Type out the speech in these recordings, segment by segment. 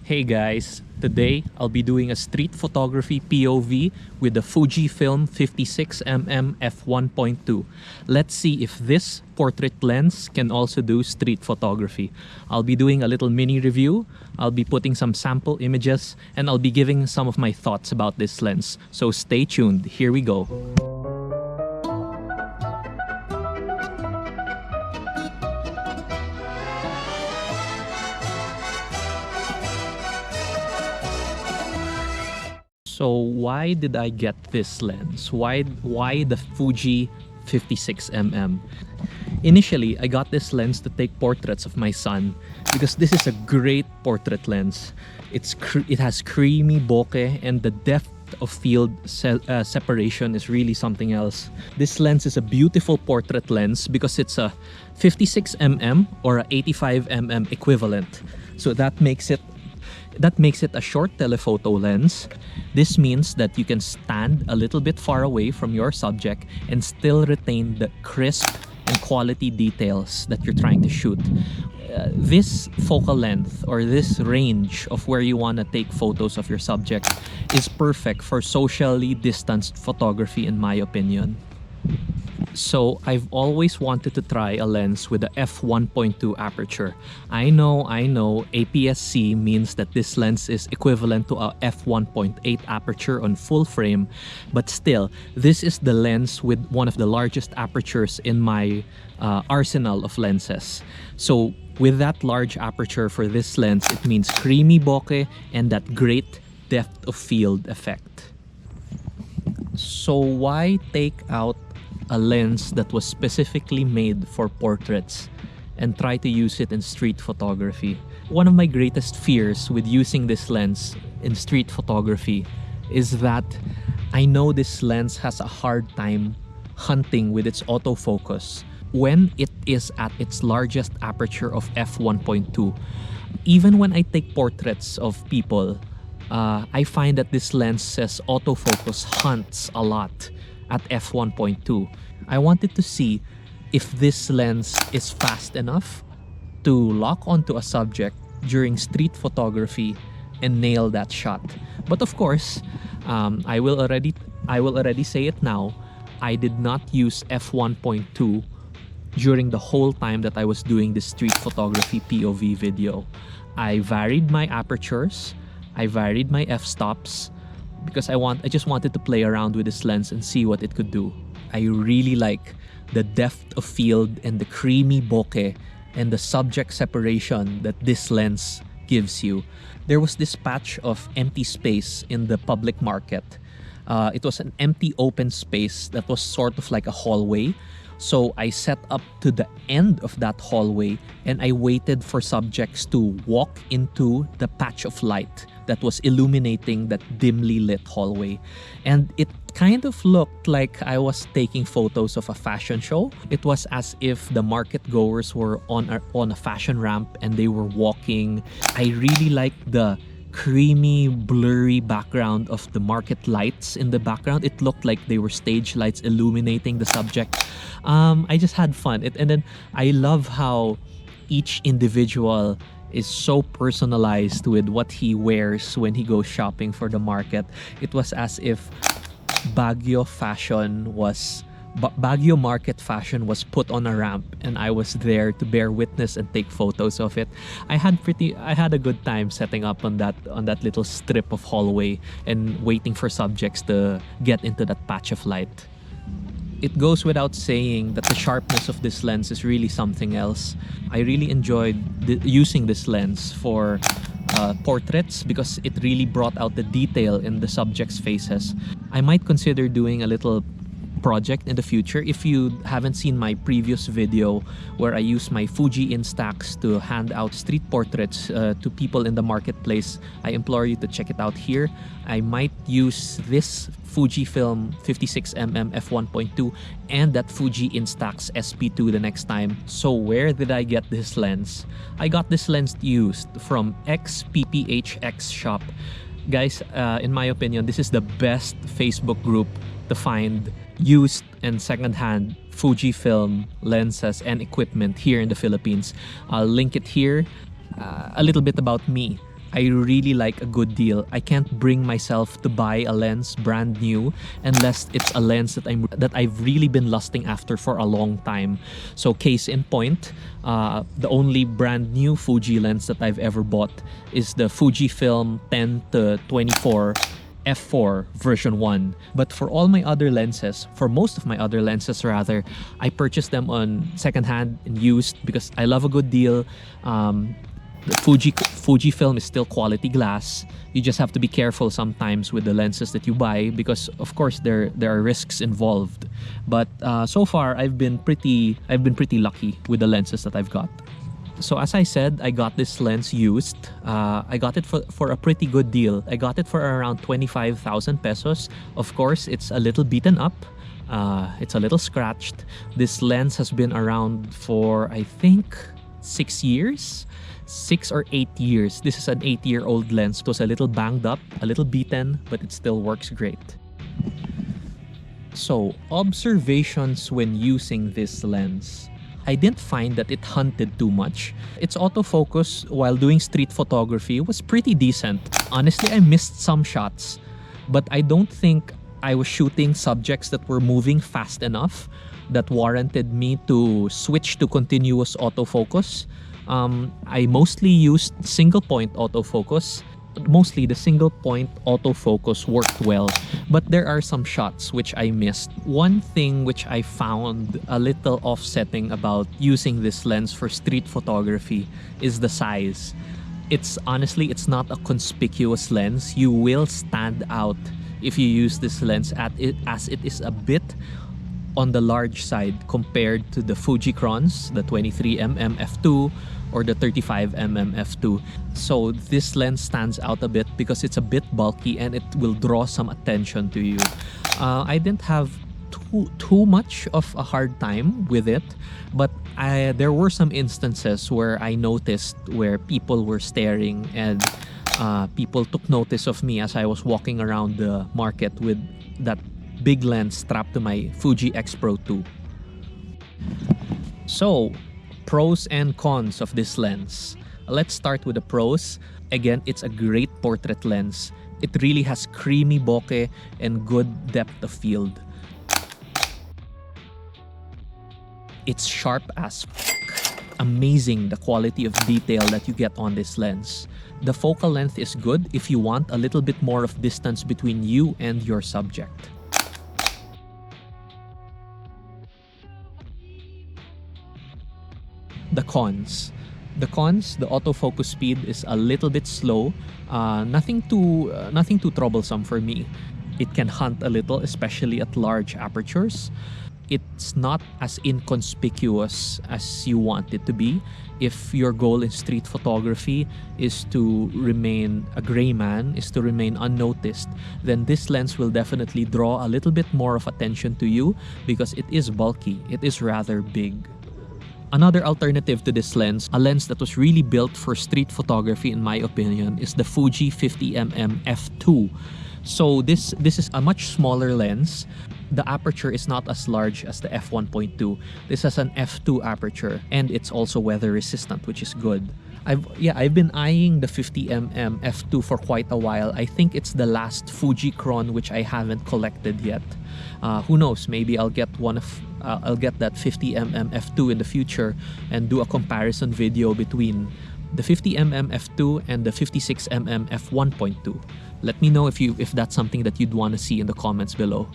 Hey guys, today I'll be doing a street photography POV with the Fujifilm 56mm f1.2. Let's see if this portrait lens can also do street photography. I'll be doing a little mini review, I'll be putting some sample images, and I'll be giving some of my thoughts about this lens. So stay tuned, here we go. So why did I get this lens? Why the Fuji 56mm? Initially, I got this lens to take portraits of my son because this is a great portrait lens. It has creamy bokeh, and the depth of field separation is really something else. This lens is a beautiful portrait lens because it's a 56mm or a 85mm equivalent. So that makes it a short telephoto lens. This means that you can stand a little bit far away from your subject and still retain the crisp and quality details that you're trying to shoot. This focal length or this range of where you want to take photos of your subject is perfect for socially distanced photography, in my opinion. So I've always wanted to try a lens with a f1.2 aperture. I know APS-C means that this lens is equivalent to a f1.8 aperture on full frame, but still, this is the lens with one of the largest apertures in my arsenal of lenses. So with that large aperture for this lens, it means creamy bokeh and that great depth of field effect. So why take out a lens that was specifically made for portraits and try to use it in street photography? One of my greatest fears with using this lens in street photography is that I know this lens has a hard time hunting with its autofocus when it is at its largest aperture of f1.2. Even when I take portraits of people, I find that this lens's autofocus hunts a lot at f1.2. I wanted to see if this lens is fast enough to lock onto a subject during street photography and nail that shot. But of course, I will already say it now, I did not use f1.2 during the whole time that I was doing this street photography POV video. I varied my apertures, I varied my f-stops, because I just wanted to play around with this lens and see what it could do. I really like the depth of field and the creamy bokeh and the subject separation that this lens gives you. There was this patch of empty space in the public market. It was an empty open space that was sort of like a hallway. So I set up to the end of that hallway and I waited for subjects to walk into the patch of light that was illuminating that dimly lit hallway. And it kind of looked like I was taking photos of a fashion show. It was as if the market goers were on a fashion ramp and they were walking. I really liked the creamy, blurry background of the market lights in the background. It looked like they were stage lights illuminating the subject. I just had fun. And then I love how each individual is so personalized with what he wears when he goes shopping for the market. It was as if Baguio market fashion was put on a ramp and I was there to bear witness and take photos of it. I had a good time setting up on that little strip of hallway and waiting for subjects to get into that patch of light. It goes without saying that the sharpness of this lens is really something else. I really enjoyed using this lens for portraits because it really brought out the detail in the subject's faces. I might consider doing a little project in the future. If you haven't seen my previous video where I use my Fuji Instax to hand out street portraits to people in the marketplace, I implore you to check it out here. I might use this Fujifilm 56mm f1.2 and that Fuji Instax SP2 the next time. So where did I get this lens? I got this lens used from XPPHX shop. Guys, in my opinion, this is the best Facebook group to find used and secondhand Fujifilm lenses and equipment here in the Philippines. I'll link it here. A little bit about me. I really like a good deal. I can't bring myself to buy a lens brand new unless it's a lens that I've really been lusting after for a long time. So case in point, the only brand new Fuji lens that I've ever bought is the Fujifilm 10-24 f4 version 1. But for all my other lenses, for most of my other lenses rather, I purchased them on secondhand and used because I love a good deal. The Fujifilm is still quality glass. You just have to be careful sometimes with the lenses that you buy because of course there are risks involved. But so far I've been pretty lucky with the lenses that I've got. So as I said, I got this lens used. I got it for a pretty good deal. I got it for around 25,000 pesos. Of course, it's a little beaten up. It's a little scratched. This lens has been around for, I think, 6 years. 6 or 8 years. This is an 8-year-old lens. It was a little banged up, a little beaten, but it still works great. So, observations when using this lens. I didn't find that it hunted too much. Its autofocus while doing street photography was pretty decent. Honestly, I missed some shots, but I don't think I was shooting subjects that were moving fast enough that warranted me to switch to continuous autofocus. I mostly used single point autofocus. Mostly the single point autofocus worked well, but there are some shots which I missed. One thing which I found a little offsetting about using this lens for street photography is the size. It's not a conspicuous lens. You will stand out if you use this lens as it is a bit on the large side compared to the Fujicrons, the 23mm f2 or the 35mm f2. So this lens stands out a bit because it's a bit bulky and it will draw some attention to you. I didn't have too much of a hard time with it, but there were some instances where I noticed where people were staring and people took notice of me as I was walking around the market with that big lens strapped to my Fuji X Pro 2. So, pros and cons of this lens. Let's start with the pros. Again, it's a great portrait lens. It really has creamy bokeh and good depth of field. It's sharp as amazing the quality of detail that you get on this lens. The focal length is good if you want a little bit more of distance between you and your subject. The cons, the autofocus speed is a little bit slow. Nothing too troublesome for me. It can hunt a little, especially at large apertures. It's not as inconspicuous as you want it to be. If your goal in street photography is to remain a gray man, is to remain unnoticed, then this lens will definitely draw a little bit more of attention to you because it is bulky. It is rather big. Another alternative to this lens, a lens that was really built for street photography in my opinion, is the Fuji 50mm f2. So this is a much smaller lens. The aperture is not as large as the f1.2. This has an f2 aperture and it's also weather resistant, which is good. I've been eyeing the 50mm f2 for quite a while. I think it's the last Fujicron which I haven't collected yet. Who knows? Maybe I'll get I'll get that 50mm f2 in the future and do a comparison video between the 50mm f2 and the 56mm f1.2. Let me know if that's something that you'd want to see in the comments below.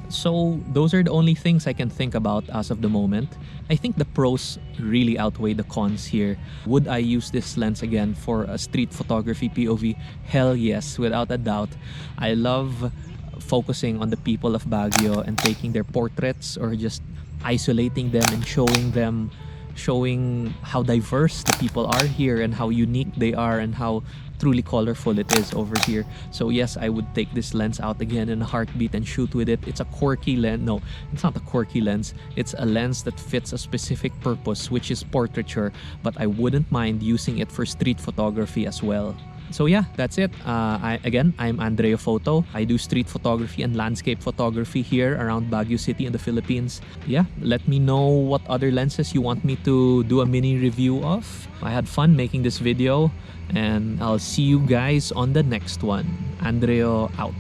So those are the only things I can think about as of the moment. I think the pros really outweigh the cons here. Would I use this lens again for a street photography POV? Hell yes, without a doubt. I love focusing on the people of Baguio and taking their portraits or just isolating them and showing how diverse the people are here and how unique they are and how truly colorful it is over here. So yes, I would take this lens out again in a heartbeat and shoot with it. It's a quirky lens. No, it's not a quirky lens. It's a lens that fits a specific purpose, which is portraiture, but I wouldn't mind using it for street photography as well. So yeah, that's it. I'm Andreo Photo. I do street photography and landscape photography here around Baguio City in the Philippines. Yeah, let me know what other lenses you want me to do a mini review of. I had fun making this video, and I'll see you guys on the next one. Andreo out.